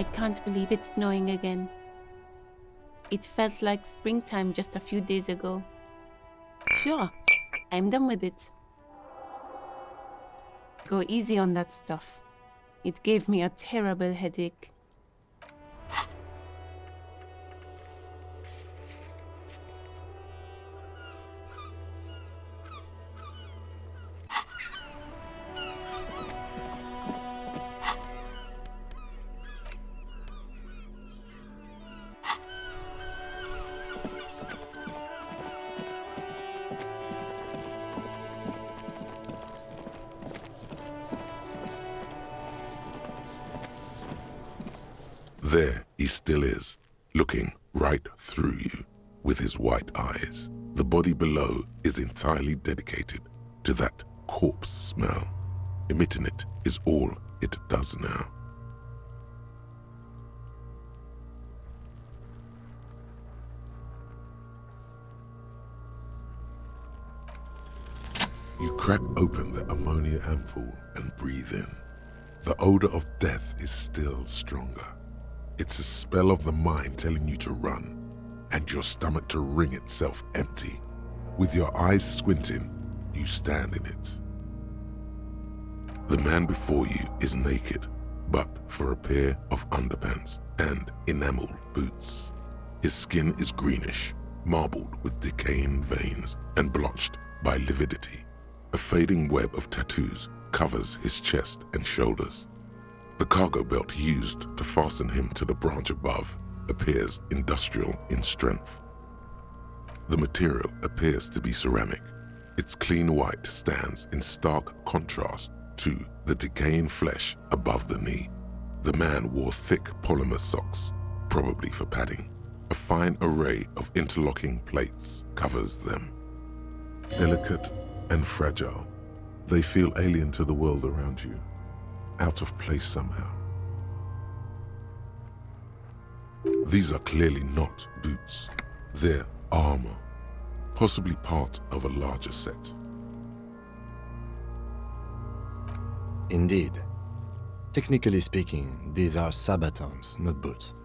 I can't believe it's snowing again. It felt like springtime just a few days ago. Sure, I'm done with it. Go easy on that stuff. It gave me a terrible headache. There he still is, looking right through you with his white eyes. The body below is entirely dedicated to that corpse smell. Emitting it is all it does now. You crack open the ammonia ampoule and breathe in. The odor of death is still stronger. It's a spell of the mind telling you to run, and your stomach to wring itself empty. With your eyes squinting, you stand in it. The man before you is naked, but for a pair of underpants and enameled boots. His skin is greenish, marbled with decaying veins and blotched by lividity. A fading web of tattoos covers his chest and shoulders. The cargo belt used to fasten him to the branch above appears industrial in strength. The material appears to be ceramic. Its clean white stands in stark contrast to the decaying flesh above the knee. The man wore thick polymer socks, probably for padding. A fine array of interlocking plates covers them. Delicate and fragile, they feel alien to the world around you. Out of place somehow. These are clearly not boots. They're armor, possibly part of a larger set. Indeed. Technically speaking, these are sabatons, not boots.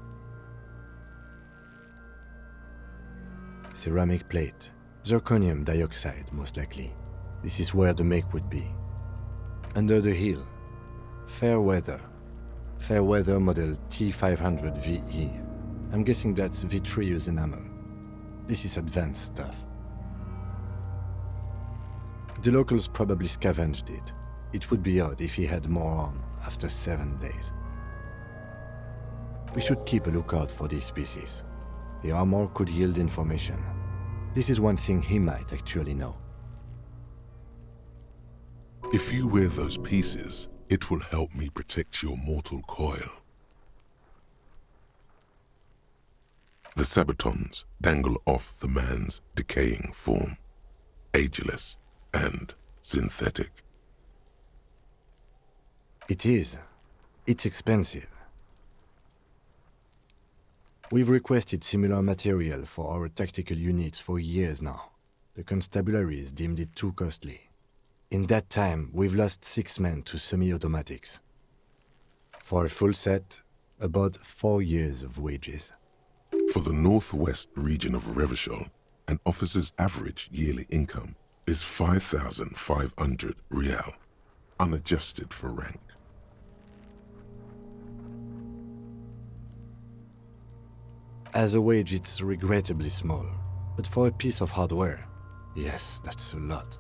Ceramic plate, zirconium dioxide most likely. This is where the make would be. Under the heel, fair weather model T500 VE. I'm guessing that's vitreous enamel. This is advanced stuff. The locals probably scavenged it. It would be odd if he had more on after 7 days. We should keep a lookout for these species. The armor could yield information. This is one thing he might actually know. If you wear those pieces, it will help me protect your mortal coil. The sabatons dangle off the man's decaying form, ageless and synthetic. It is. It's expensive. We've requested similar material for our tactical units for years now. The constabularies deemed it too costly. In that time, we've lost 6 men to semi-automatics. For a full set, about 4 years of wages. For the northwest region of Revachol, an officer's average yearly income is 5,500 rial, unadjusted for rank. As a wage, it's regrettably small. But for a piece of hardware, yes, that's a lot.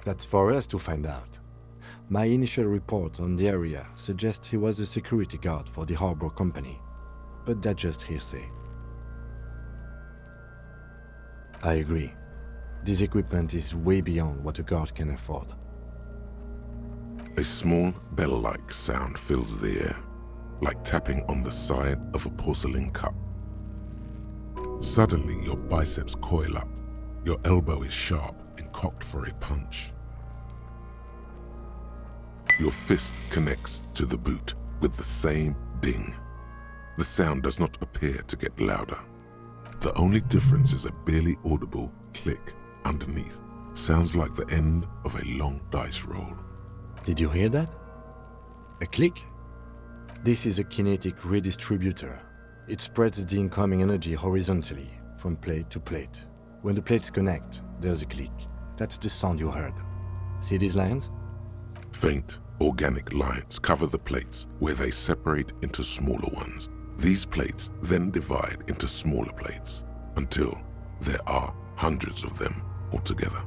That's for us to find out. My initial report on the area suggests he was a security guard for the harbor company, but that's just hearsay. I agree. This equipment is way beyond what a guard can afford. A small bell-like sound fills the air, like tapping on the side of a porcelain cup. Suddenly, your biceps coil up. Your elbow is sharp and cocked for a punch. Your fist connects to the boot with the same ding. The sound does not appear to get louder. The only difference is a barely audible click underneath. Sounds like the end of a long dice roll. Did you hear that? A click? This is a kinetic redistributor. It spreads the incoming energy horizontally, from plate to plate. When the plates connect, there's a click. That's the sound you heard. See these lines? Faint, organic lines cover the plates where they separate into smaller ones. These plates then divide into smaller plates until there are hundreds of them altogether.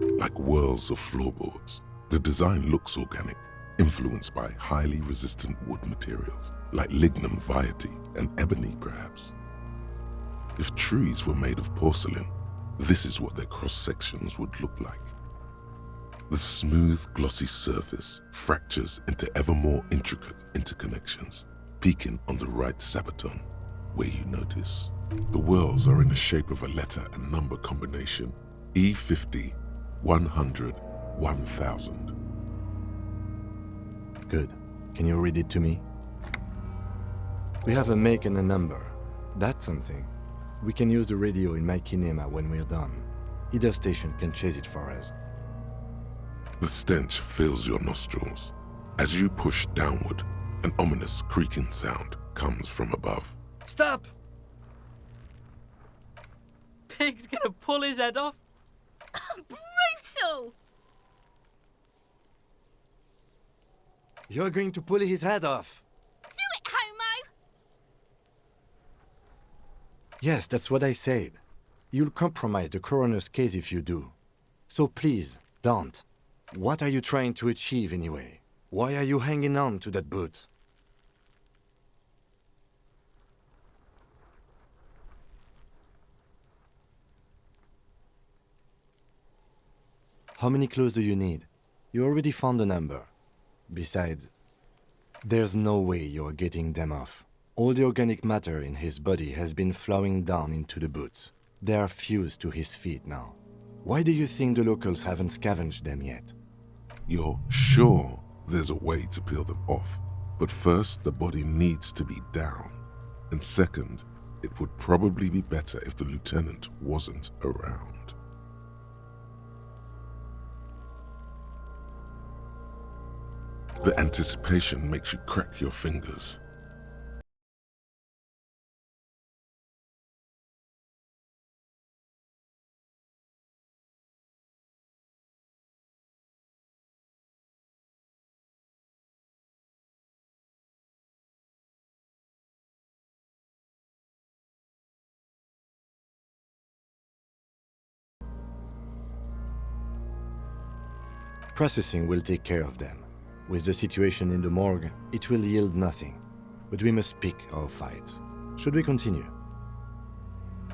Like whirls of floorboards, the design looks organic, influenced by highly resistant wood materials, like lignum vitae and ebony perhaps. If trees were made of porcelain, this is what their cross-sections would look like. The smooth, glossy surface fractures into ever more intricate interconnections, peaking on the right sabaton, where you notice the whirls are in the shape of a letter and number combination, E50, 100, 1000. Good. Can you read it to me? We have a make and a number. That's something. We can use the radio in my kinema when we're done. Either station can chase it for us. The stench fills your nostrils. As you push downward, an ominous creaking sound comes from above. Stop! Pig's gonna pull his head off. Brutal! You're going to pull his head off! Do it, homo! Yes, that's what I said. You'll compromise the coroner's case if you do. So please, don't. What are you trying to achieve anyway? Why are you hanging on to that boot? How many clues do you need? You already found a number. Besides, there's no way you're getting them off. All the organic matter in his body has been flowing down into the boots. They are fused to his feet now. Why do you think the locals haven't scavenged them yet? You're sure there's a way to peel them off, but first the body needs to be down. And second, it would probably be better if the lieutenant wasn't around. The anticipation makes you crack your fingers. Processing will take care of them. With the situation in the morgue, it will yield nothing. But we must pick our fights. Should we continue?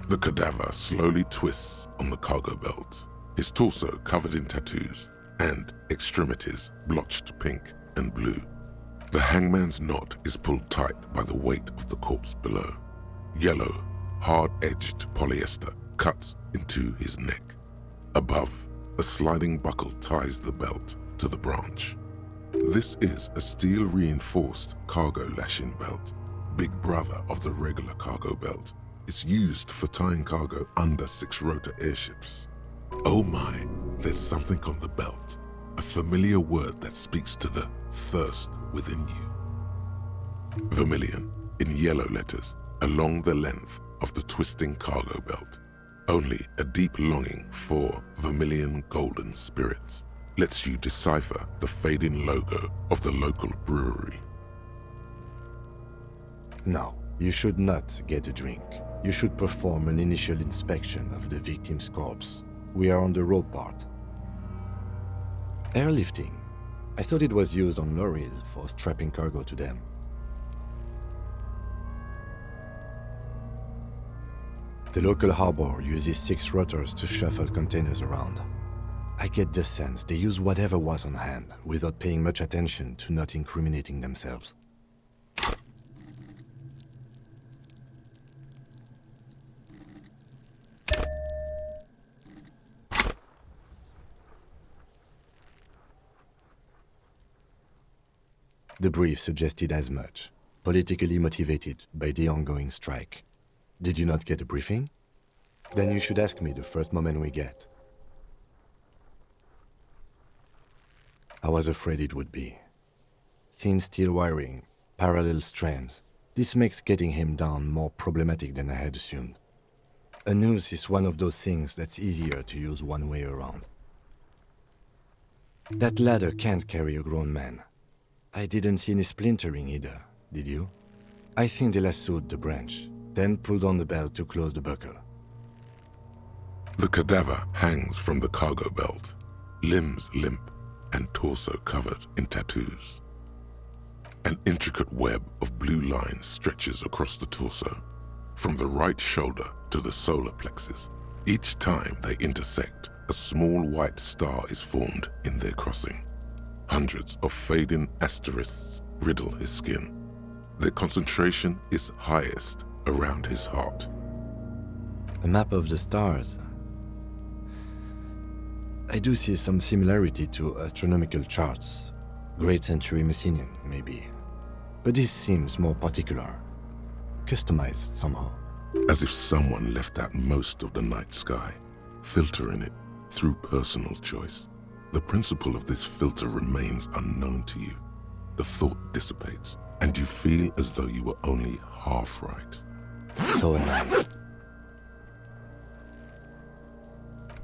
The cadaver slowly twists on the cargo belt, his torso covered in tattoos and extremities blotched pink and blue. The hangman's knot is pulled tight by the weight of the corpse below. Yellow, hard-edged polyester cuts into his neck. Above, a sliding buckle ties the belt to the branch. This is a steel-reinforced cargo lashing belt, big brother of the regular cargo belt. It's used for tying cargo under six-rotor airships. Oh my, there's something on the belt, a familiar word that speaks to the thirst within you. Vermilion, in yellow letters, along the length of the twisting cargo belt. Only a deep longing for vermilion golden spirits lets you decipher the fading logo of the local brewery. No, you should not get a drink. You should perform an initial inspection of the victim's corpse. We are on the rope part. Airlifting. I thought it was used on lorries for strapping cargo to them. The local harbor uses 6 rotors to shuffle containers around. I get the sense they use whatever was on hand without paying much attention to not incriminating themselves. The brief suggested as much, politically motivated by the ongoing strike. Did you not get a briefing? Then you should ask me the first moment we get. I was afraid it would be. Thin steel wiring, parallel strands. This makes getting him down more problematic than I had assumed. A noose is one of those things that's easier to use one way around. That ladder can't carry a grown man. I didn't see any splintering either, did you? I think they lassoed the branch, then pulled on the belt to close the buckle. The cadaver hangs from the cargo belt, limbs limp and torso covered in tattoos. An intricate web of blue lines stretches across the torso, from the right shoulder to the solar plexus. Each time they intersect, a small white star is formed in their crossing. Hundreds of fading asterisks riddle his skin. Their concentration is highest around his heart. A map of the stars. I do see some similarity to astronomical charts. Great Century Messinian, maybe. But this seems more particular. Customized somehow. As if someone left out most of the night sky, filtering it through personal choice. The principle of this filter remains unknown to you. The thought dissipates, and you feel as though you were only half right. So am I.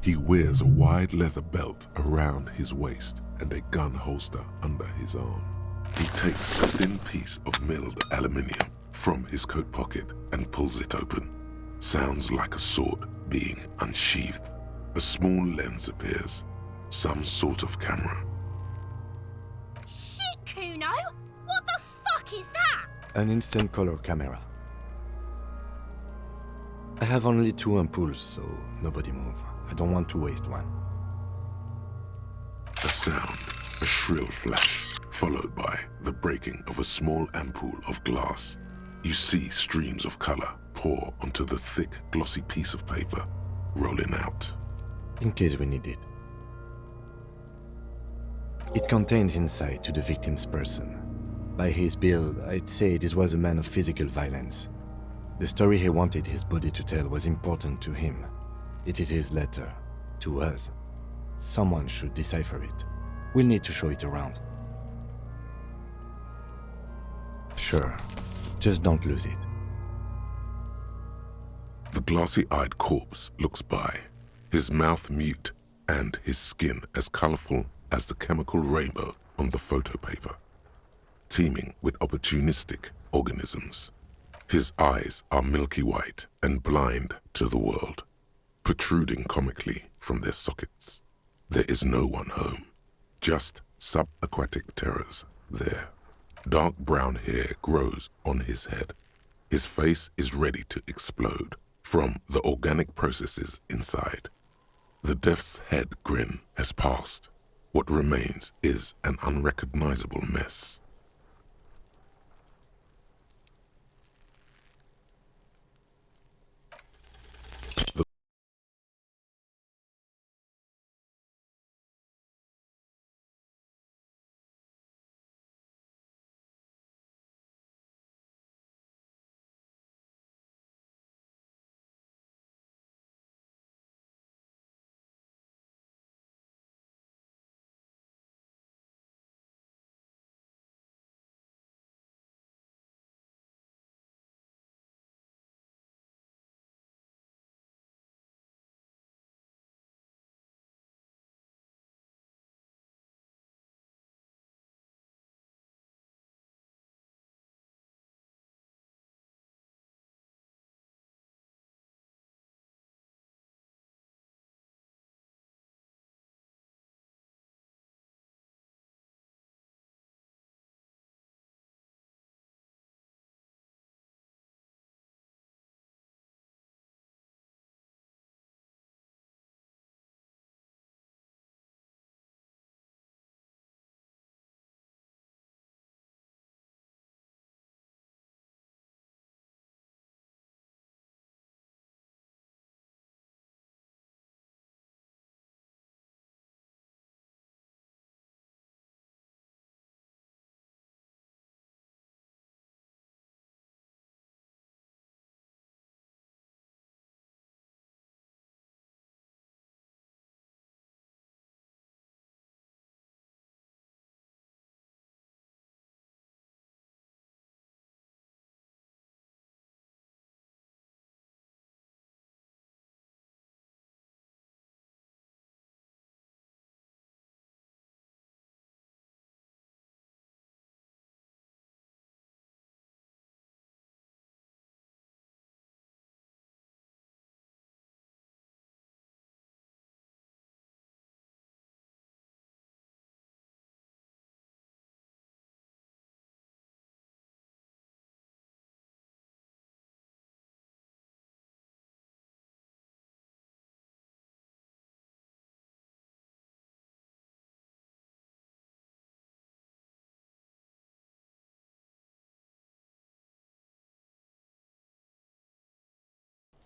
He wears a wide leather belt around his waist and a gun holster under his arm. He takes a thin piece of milled aluminium from his coat pocket and pulls it open. Sounds like a sword being unsheathed. A small lens appears, some sort of camera. Shit, Kuno! What the fuck is that? An instant color camera. I have only 2 ampoules, so nobody move. I don't want to waste one. A sound, a shrill flash, followed by the breaking of a small ampoule of glass. You see streams of color pour onto the thick, glossy piece of paper, rolling out. In case we need it. It contains insight to the victim's person. By his build, I'd say this was a man of physical violence. The story he wanted his body to tell was important to him. It is his letter, to us. Someone should decipher it. We'll need to show it around. Sure, just don't lose it. The glassy-eyed corpse looks by, his mouth mute and his skin as colorful as the chemical rainbow on the photo paper, teeming with opportunistic organisms. His eyes are milky white and blind to the world, protruding comically from their sockets. There is no one home, just subaquatic terrors there. Dark brown hair grows on his head. His face is ready to explode from the organic processes inside. The death's head grin has passed. What remains is an unrecognizable mess.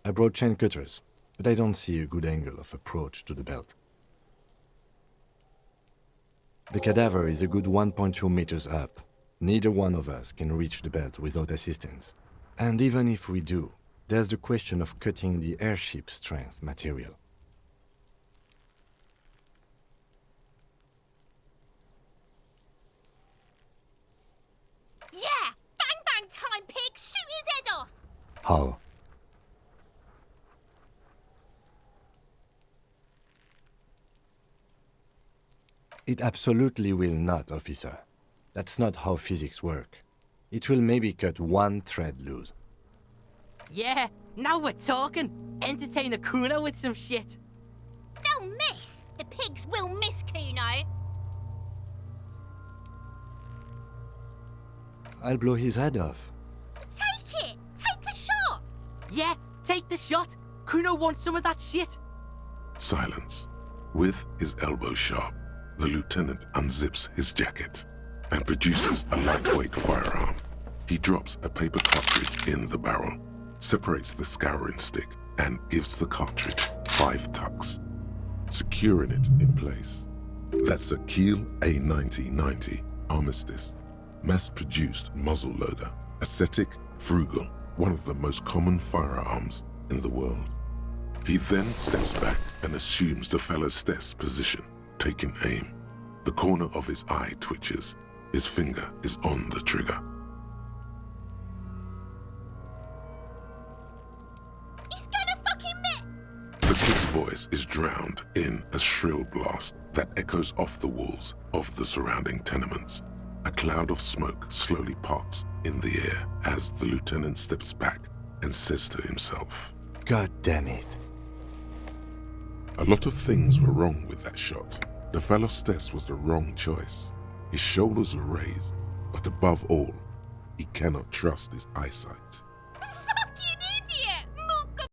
I brought chain cutters, but I don't see a good angle of approach to the belt. The cadaver is a good 1.2 meters up. Neither one of us can reach the belt without assistance. And even if we do, there's the question of cutting the airship strength material. Yeah! Bang bang time, pig! Shoot his head off! How? It absolutely will not, officer. That's not how physics work. It will maybe cut one thread loose. Yeah, now we're talking. Entertain a Kuno with some shit. They'll miss! The pigs will miss Kuno! I'll blow his head off. Take it! Take the shot! Yeah, take the shot. Kuno wants some of that shit. Silence. With his elbow sharp, the lieutenant unzips his jacket and produces a lightweight firearm. He drops a paper cartridge in the barrel, separates the scouring stick, and gives the cartridge 5 tucks, securing it in place. That's a Kiel A9090 Armistice, mass-produced muzzle-loader, ascetic, frugal, one of the most common firearms in the world. He then steps back and assumes the fellow's desk position, taking aim. The corner of his eye twitches. His finger is on the trigger. He's gonna fucking miss! The kid's voice is drowned in a shrill blast that echoes off the walls of the surrounding tenements. A cloud of smoke slowly parts in the air as the lieutenant steps back and says to himself, God damn it. "A lot of things were wrong with that shot. The fellow's test was the wrong choice. His shoulders are raised, but above all, he cannot trust his eyesight." Fucking idiot! Mooka.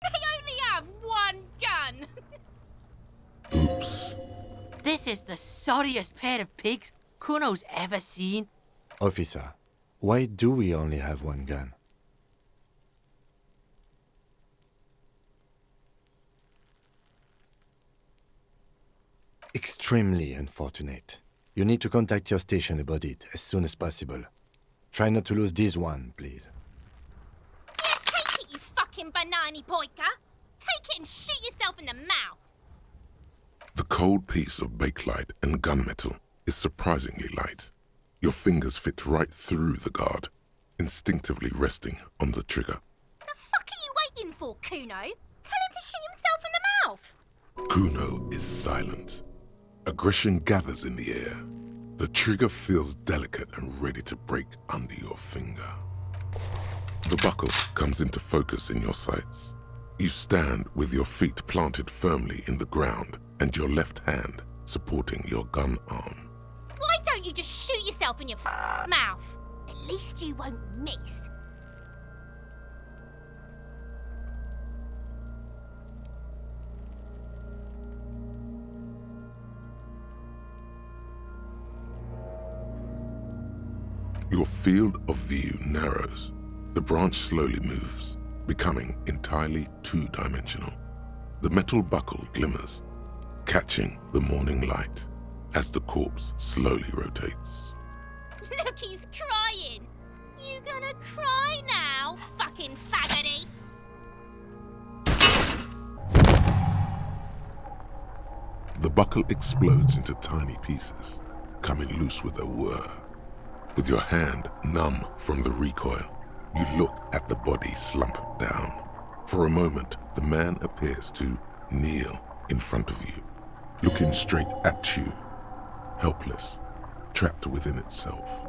They only have one gun! Oops. This is the sorriest pair of pigs Kuno's ever seen. Officer, why do we only have one gun? Extremely unfortunate. You need to contact your station about it as soon as possible. Try not to lose this one, please. Yeah, take it, you fucking banani poika! Take it and shoot yourself in the mouth! The cold piece of bakelite and gunmetal is surprisingly light. Your fingers fit right through the guard, instinctively resting on the trigger. The fuck are you waiting for, Kuno? Tell him to shoot himself in the mouth! Kuno is silent. Aggression gathers in the air. The trigger feels delicate and ready to break under your finger. The buckle comes into focus in your sights. You stand with your feet planted firmly in the ground and your left hand supporting your gun arm. Why don't you just shoot yourself in your mouth? At least you won't miss. Your field of view narrows. The branch slowly moves, becoming entirely two-dimensional. The metal buckle glimmers, catching the morning light as the corpse slowly rotates. Look, he's crying. You gonna cry now, fucking faggoty? The buckle explodes into tiny pieces, coming loose with a whir. With your hand numb from the recoil, You look at the body slump down. For a moment, the man appears to kneel in front of you, looking straight at you, helpless, trapped within itself.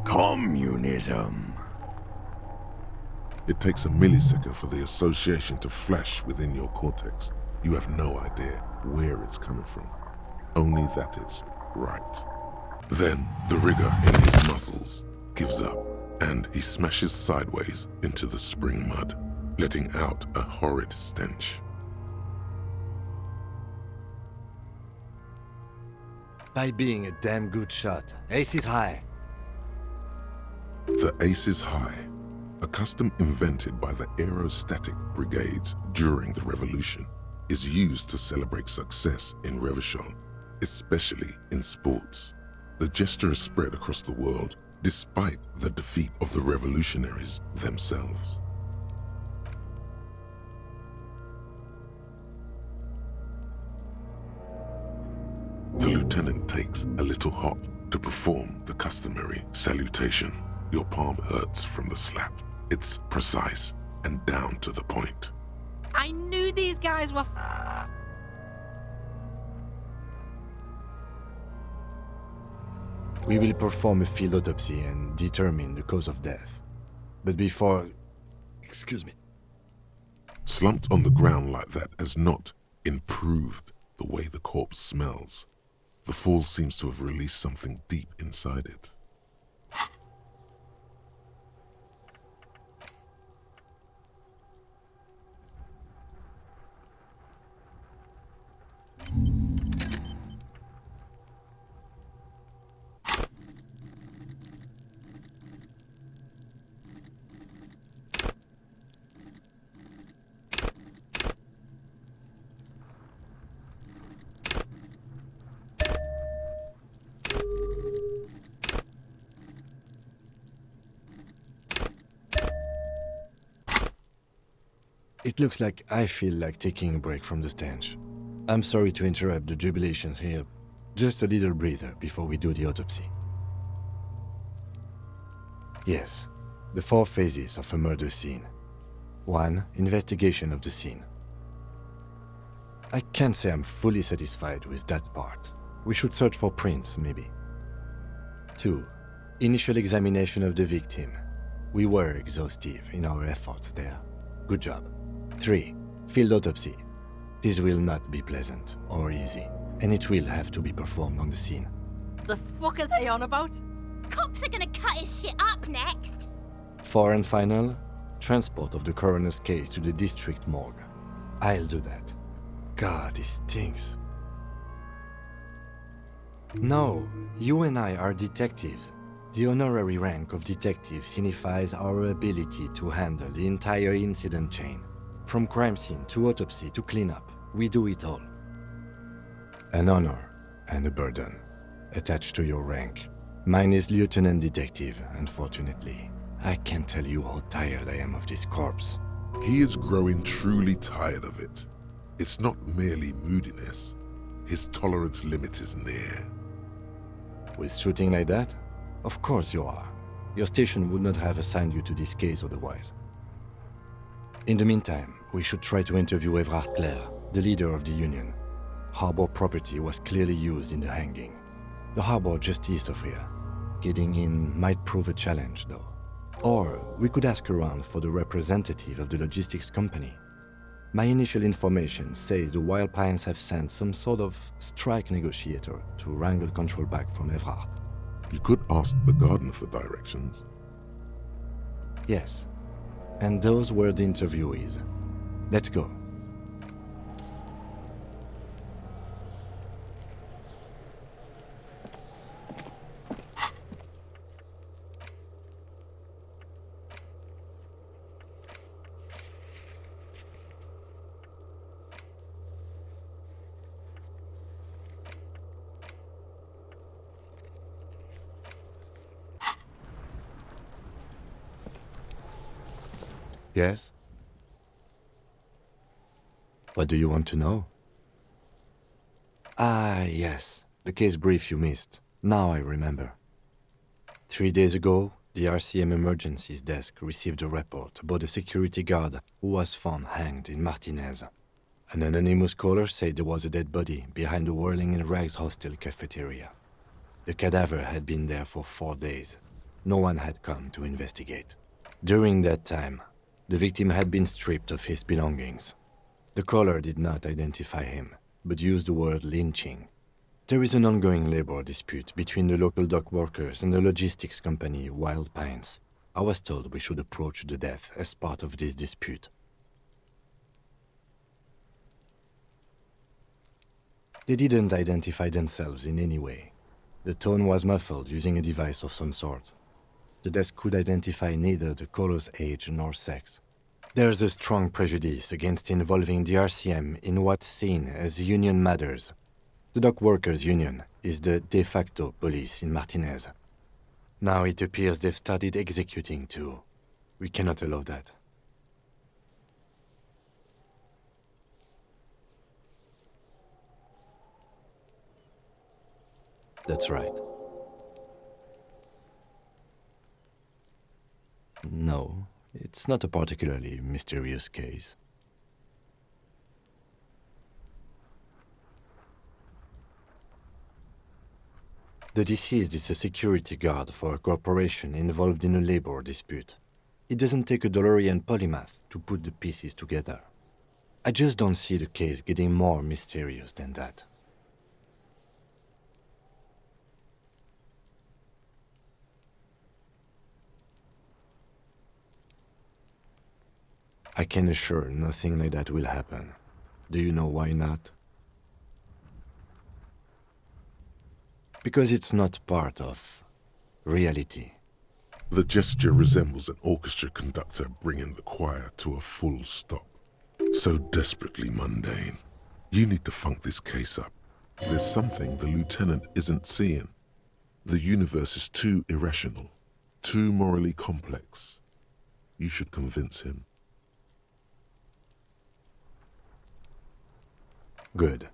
Communism. It takes a millisecond for the association to flash within your cortex. You have no idea where it's coming from, only that it's right. Then the rigor in his muscles gives up, and he smashes sideways into the spring mud, letting out a horrid stench. By being a damn good shot. Ace is high. The ace is high, a custom invented by the aerostatic brigades during the revolution, is used to celebrate success in Revachol, especially in sports. The gesture is spread across the world despite the defeat of the revolutionaries themselves. The lieutenant takes a little hop to perform the customary salutation. Your palm hurts from the slap. It's precise and down to the point. I knew these guys were f***ed. We will perform a field autopsy and determine the cause of death. But before... Excuse me. Slumped on the ground like that has not improved the way the corpse smells. The fall seems to have released something deep inside it. It looks like I feel like taking a break from the stench. I'm sorry to interrupt the jubilations here. Just a little breather before we do the autopsy. Yes, the 4 phases of a murder scene. 1. Investigation of the scene. I can't say I'm fully satisfied with that part. We should search for prints, maybe. 2. Initial examination of the victim. We were exhaustive in our efforts there. Good job. 3. Field autopsy. This will not be pleasant or easy, and it will have to be performed on the scene. The fuck are they on about? Cops are gonna cut his shit up next. 4 and final, transport of the coroner's case to the district morgue. I'll do that. God, this stinks. No, you and I are detectives. The honorary rank of detective signifies our ability to handle the entire incident chain. From crime scene to autopsy to cleanup, we do it all. An honor and a burden attached to your rank. Mine is Lieutenant Detective, unfortunately. I can't tell you how tired I am of this corpse. He is growing truly tired of it. It's not merely moodiness. His tolerance limit is near. With shooting like that? Of course you are. Your station would not have assigned you to this case otherwise. In the meantime, we should try to interview Evrard Claire, the leader of the Union. Harbor property was clearly used in the hanging. The harbor just east of here. Getting in might prove a challenge, though. Or we could ask around for the representative of the logistics company. My initial information says the Wild Pines have sent some sort of strike negotiator to wrangle control back from Evrard. You could ask the gardener for directions. Yes, and those were the interviewees. Let's go. Yes? What do you want to know? Ah, yes. The case brief you missed. Now I remember. 3 days ago, The RCM emergencies desk received a report about a security guard who was found hanged in Martinez. An anonymous caller said there was a dead body behind the Whirling in Rags hostel cafeteria. The cadaver had been there for 4 days. No one had come to investigate. During that time, the victim had been stripped of his belongings. The caller did not identify him, but used the word lynching. There is an ongoing labor dispute between the local dock workers and the logistics company Wild Pines. I was told we should approach the death as part of this dispute. They didn't identify themselves in any way. The tone was muffled using a device of some sort. The desk could identify neither the caller's age nor sex. There's a strong prejudice against involving the RCM in what's seen as union matters. The dock workers' union is the de facto police in Martinez. Now it appears they've started executing too. We cannot allow that. That's right. No, it's not a particularly mysterious case. The deceased is a security guard for a corporation involved in a labor dispute. It doesn't take a DeLorean polymath to put the pieces together. I just don't see the case getting more mysterious than that. I can assure nothing like that will happen. Do you know why not? Because it's not part of reality. The gesture resembles an orchestra conductor bringing the choir to a full stop. So desperately mundane. You need to funk this case up. There's something the lieutenant isn't seeing. The universe is too irrational, too morally complex. You should convince him. Good.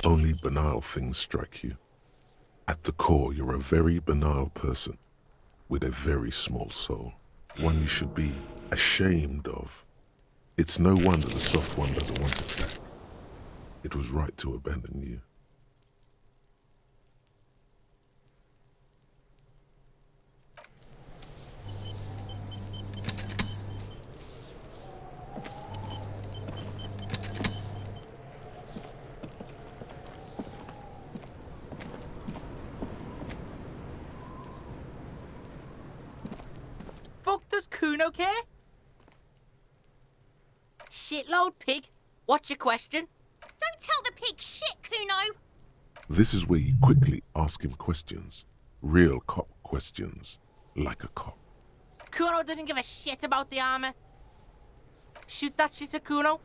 Only banal things strike you. At the core, you're a very banal person with a very small soul. One you should be ashamed of. It's no wonder the soft one doesn't want it back. It was right to abandon you. Fuck does Kuno care? Shitload pig. What's your question? Don't tell the pig shit, Kuno. This is where you quickly ask him questions. Real cop questions. Like a cop. Kuno doesn't give a shit about the armor. Shoot that shit at Kuno.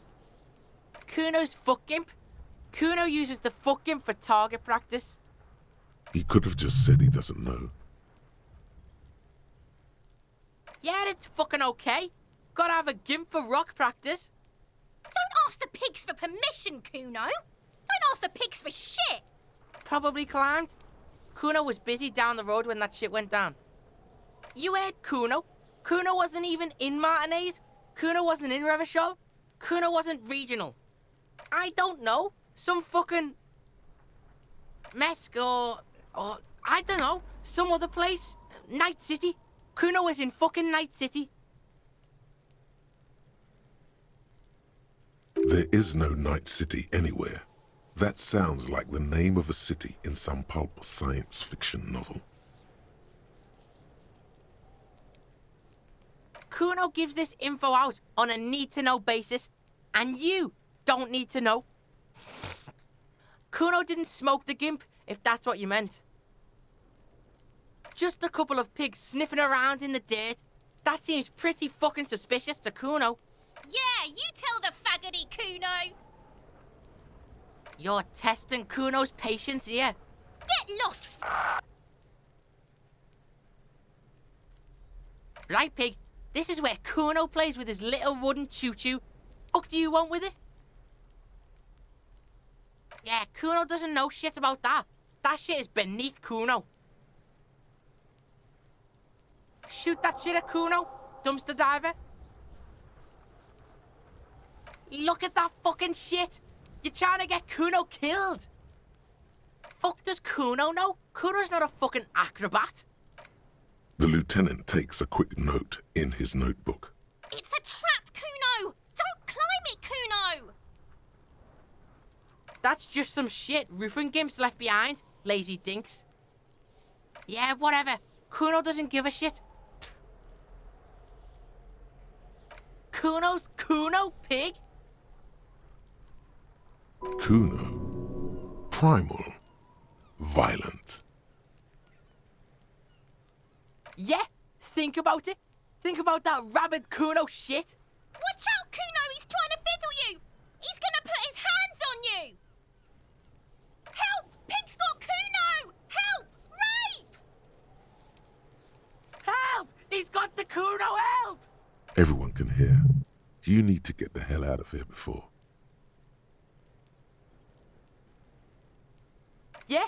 Kuno's fuck imp. Kuno uses the fuck imp for target practice. He could have just said he doesn't know. Yeah, it's fucking okay. Gotta have a gimp for rock practice. Don't ask the pigs for permission, Kuno. Don't ask the pigs for shit. Probably climbed. Kuno was busy down the road when that shit went down. You heard Kuno. Kuno wasn't even in Martinez. Kuno wasn't in Revachol. Kuno wasn't regional. I don't know. Some fucking... Mesk or I don't know. Some other place. Night City. Kuno was in fucking Night City. There is no Night City anywhere. That sounds like the name of a city in some pulp science fiction novel. Kuno gives this info out on a need-to-know basis, and you don't need to know. Kuno didn't smoke the gimp, if that's what you meant. Just a couple of pigs sniffing around in the dirt. That seems pretty fucking suspicious to Kuno. Yeah, you tell the faggoty, Kuno. You're testing Kuno's patience here. Get lost, Right, pig? This is where Kuno plays with his little wooden choo-choo. Fuck do you want with it? Yeah, Kuno doesn't know shit about that. That shit is beneath Kuno. Shoot that shit at Kuno, dumpster diver. Look at that fucking shit. You're trying to get Kuno killed. Fuck does Kuno know? Kuno's not a fucking acrobat. The lieutenant takes a quick note in his notebook. It's a trap, Kuno! Don't climb it, Kuno! That's just some shit roofing gimps left behind, lazy dinks. Yeah, whatever. Kuno doesn't give a shit. Kuno's Kuno, pig? Kuno. Primal. Violent. Yeah, think about it. Think about that rabid Kuno shit. Watch out, Kuno! He's trying to fiddle you! He's gonna put his hands on you! Help! Pig's got Kuno! Help! Rape! Help! He's got the Kuno, help! Everyone can hear. You need to get the hell out of here before. Yeah?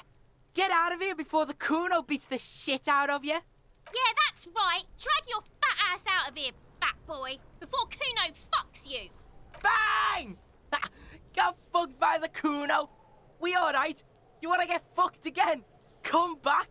Get out of here before the Kuno beats the shit out of you. Yeah, that's right. Drag your fat ass out of here, fat boy, before Kuno fucks you. Bang! Got fucked by the Kuno. We alright? You wanna get fucked again? Come back.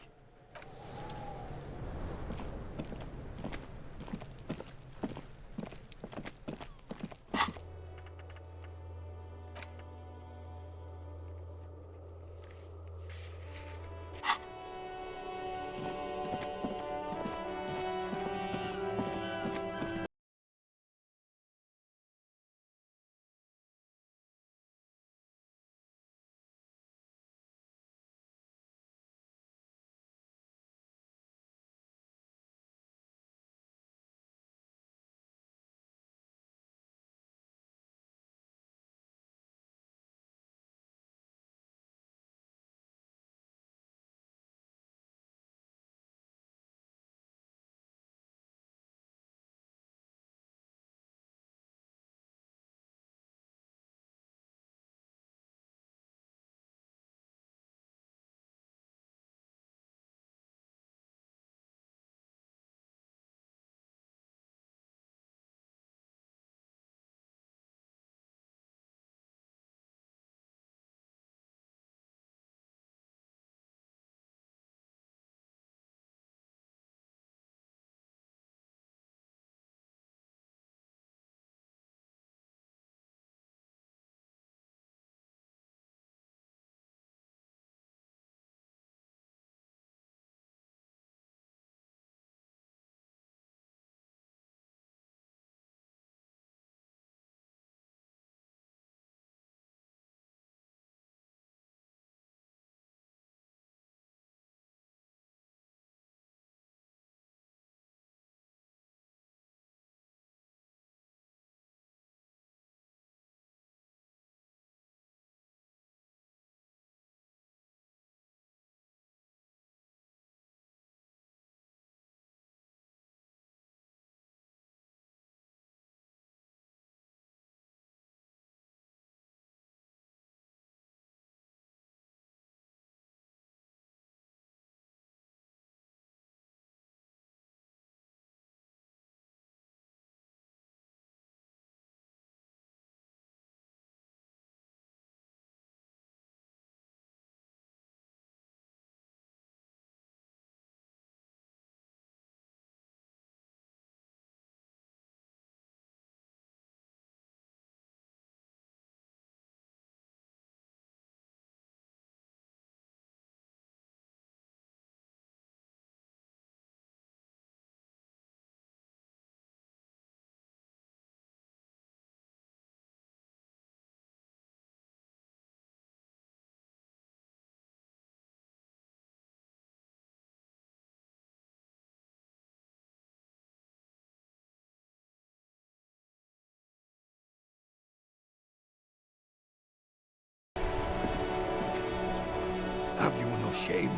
Have you no shame?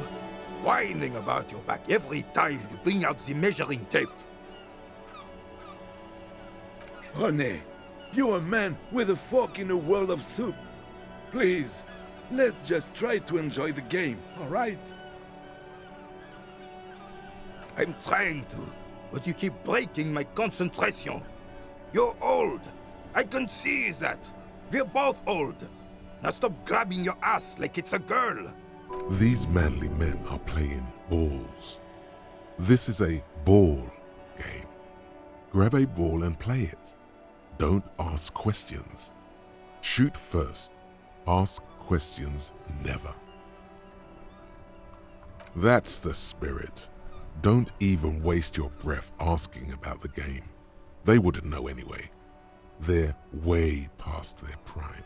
Whining about your back every time you bring out the measuring tape. René, you're a man with a fork in a world of soup. Please, Let's just try to enjoy the game, alright? I'm trying to, but you keep breaking my concentration. You're old. I can see that. We're both old. Now stop grabbing your ass like it's a girl. These manly men are playing balls. This is a ball game. Grab a ball and play it. Don't ask questions. Shoot first. Ask questions never. That's the spirit. Don't even waste your breath asking about the game. They wouldn't know anyway. They're way past their prime.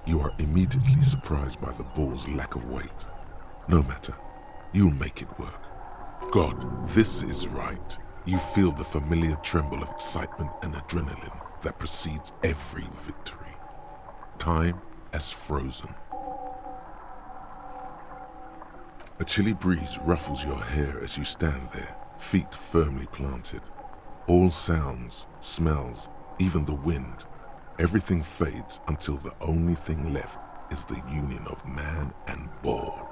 You are immediately surprised by the ball's lack of weight. No matter, you'll make it work. God, this is right. You feel the familiar tremble of excitement and adrenaline that precedes every victory. Time has frozen. A chilly breeze ruffles your hair as you stand there, feet firmly planted. All sounds, smells, even the wind, everything fades until the only thing left is the union of man and ball.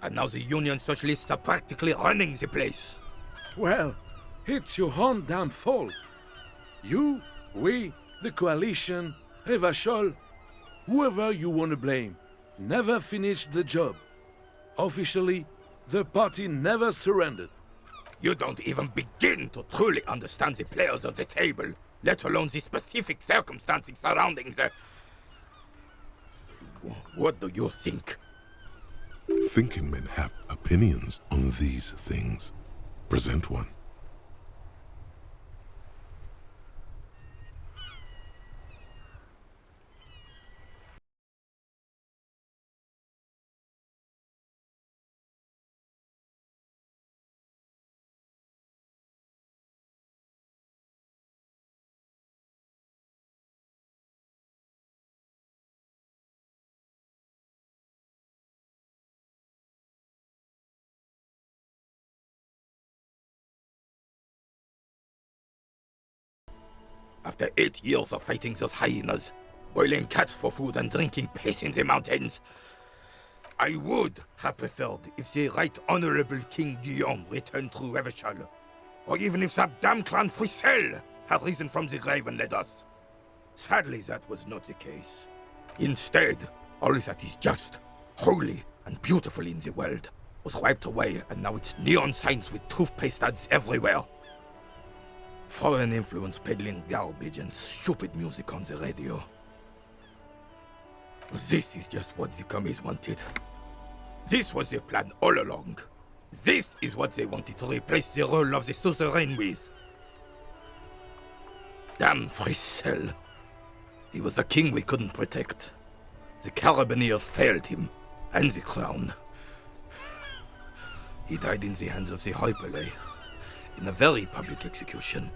And now the Union Socialists are practically running the place. Well, it's your own damn fault. You, we, the coalition, Revachol, whoever you want to blame, never finished the job. Officially, the party never surrendered. You don't even begin to truly understand the players of the table, let alone the specific circumstances surrounding the... What do you think? Thinking men have opinions on these things. Present one. After 8 years of fighting those hyenas, boiling cats for food and drinking piss in the mountains, I would have preferred if the Right Honorable King Guillaume returned through Revachol, or even if that damn clan Frisel had risen from the grave and led us. Sadly, that was not the case. Instead, all that is just, holy, and beautiful in the world was wiped away, and now it's neon signs with toothpaste ads everywhere. Foreign influence peddling garbage and stupid music on the radio. This is just what the commies wanted. This was their plan all along. This is what they wanted to replace the role of the suzerain with. Damn Frisel. He was a king we couldn't protect. The Carabineers failed him, and the crown. He died in the hands of the Hyperlay, in a very public execution.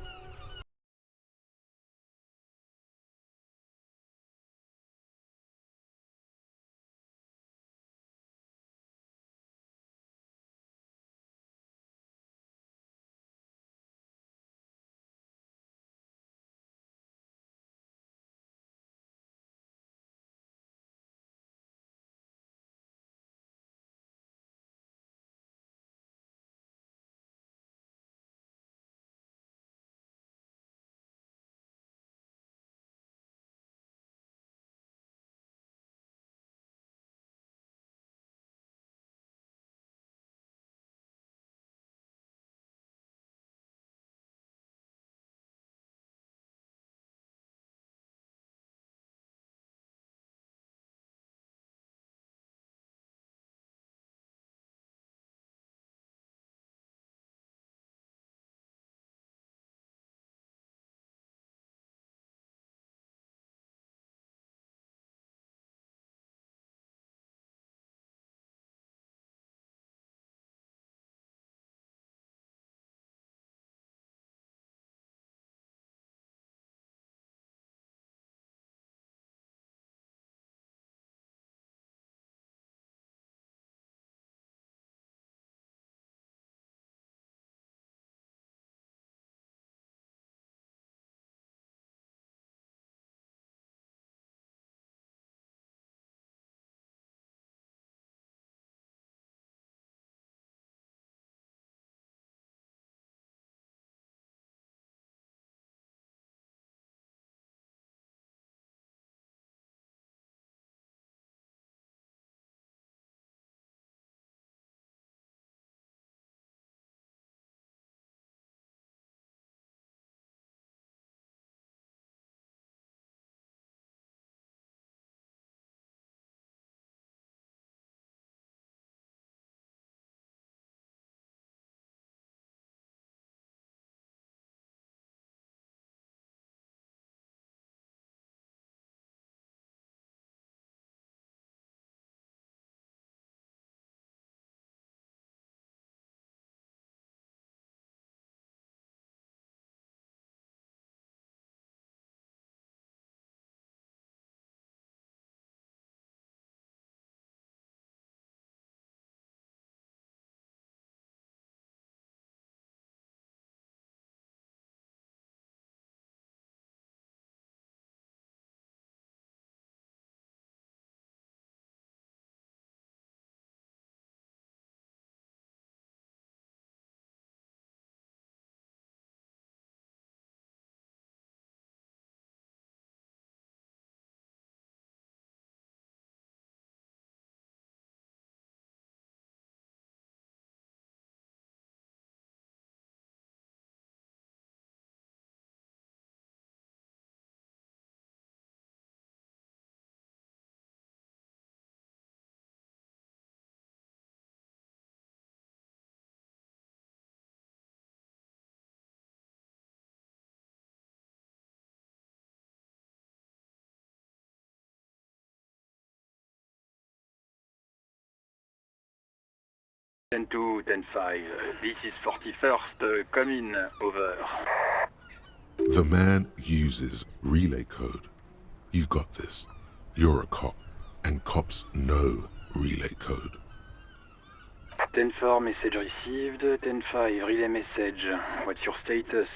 10-2, 10-5. This is 41st. Come in. Over. The man uses relay code. You've got this. You're a cop, and cops know relay code. 10-4, message received. 10-5, relay message. What's your status?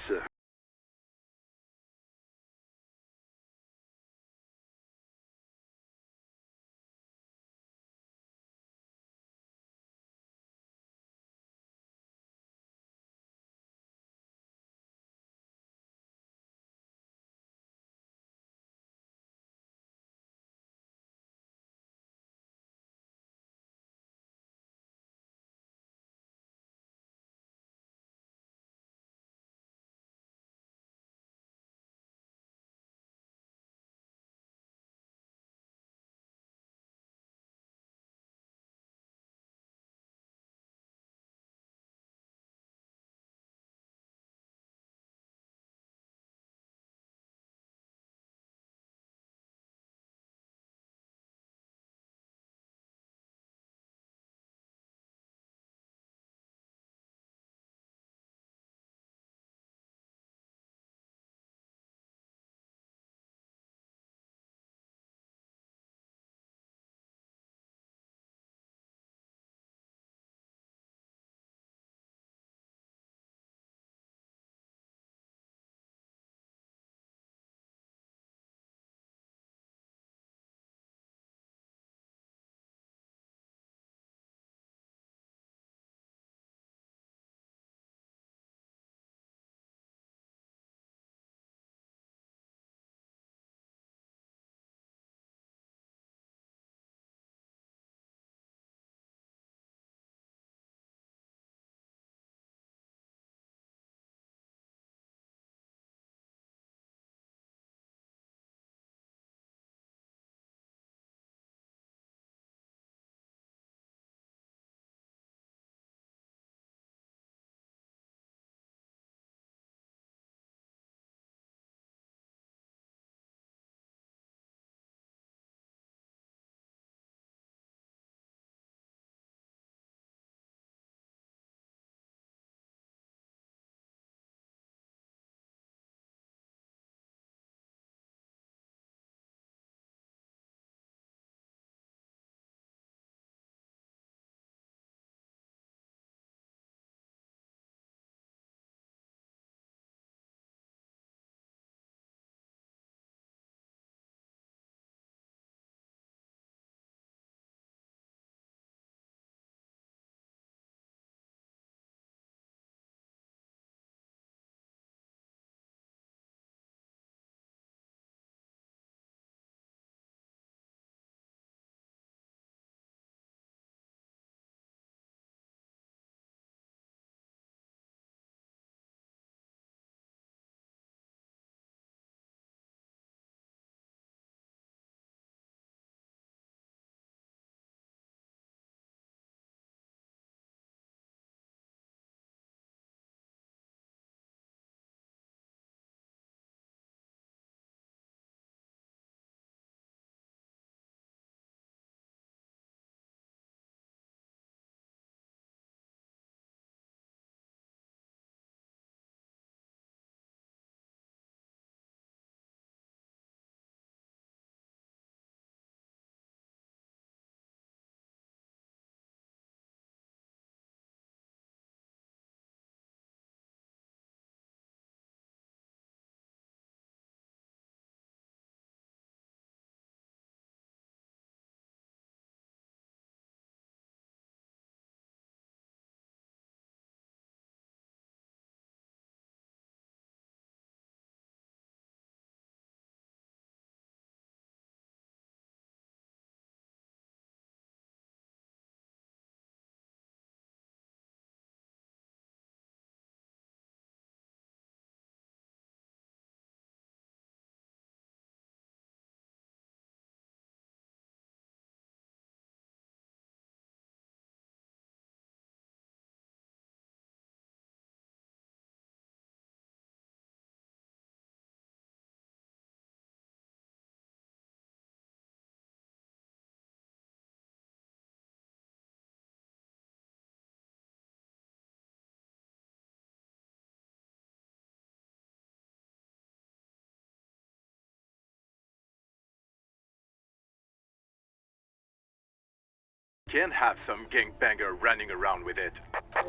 Can't have some gangbanger running around with it.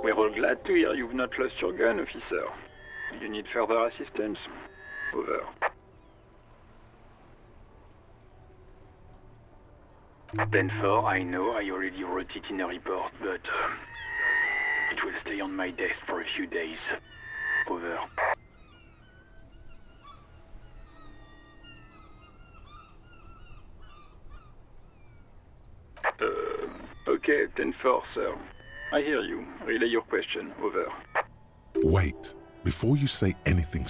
We're all glad to hear you've not lost your gun, officer. You need further assistance? Over. 10-4, I know I already wrote it in a report, but it will stay on my desk for a few days. Over. Okay, 10-4, sir. I hear you. Relay your question. Over. Wait, before you say anything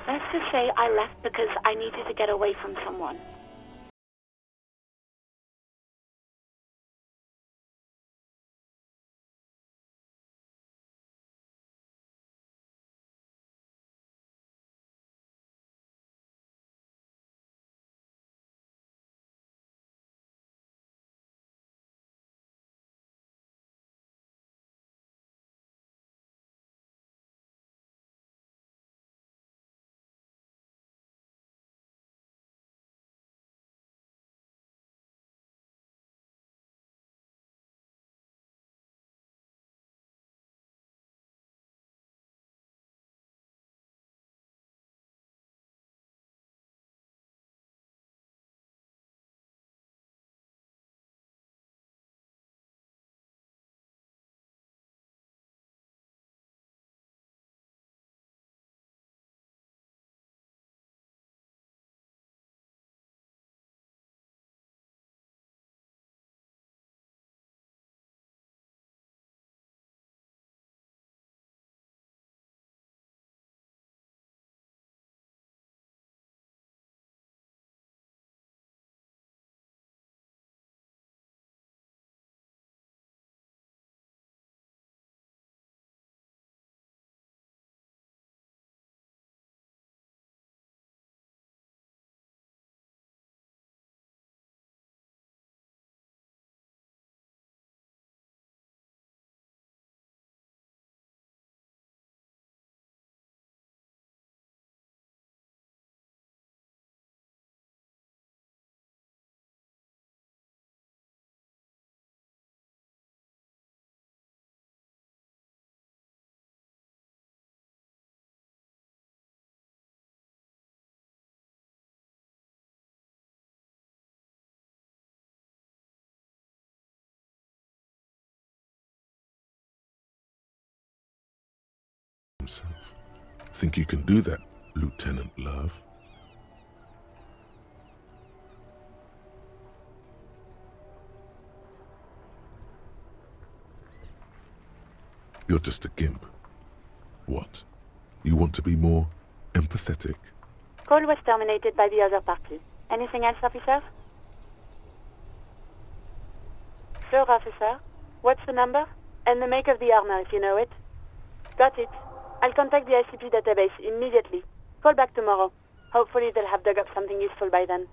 Let's just say I left because I needed to get away from someone. Think you can do that, Lieutenant Love? You're just a gimp. What? You want to be more empathetic? Call was terminated by the other party. Anything else, officer? Sure, officer. What's the number? And the make of the armor, if you know it. Got it. I'll contact the ICP database immediately. Call back tomorrow. Hopefully they'll have dug up something useful by then.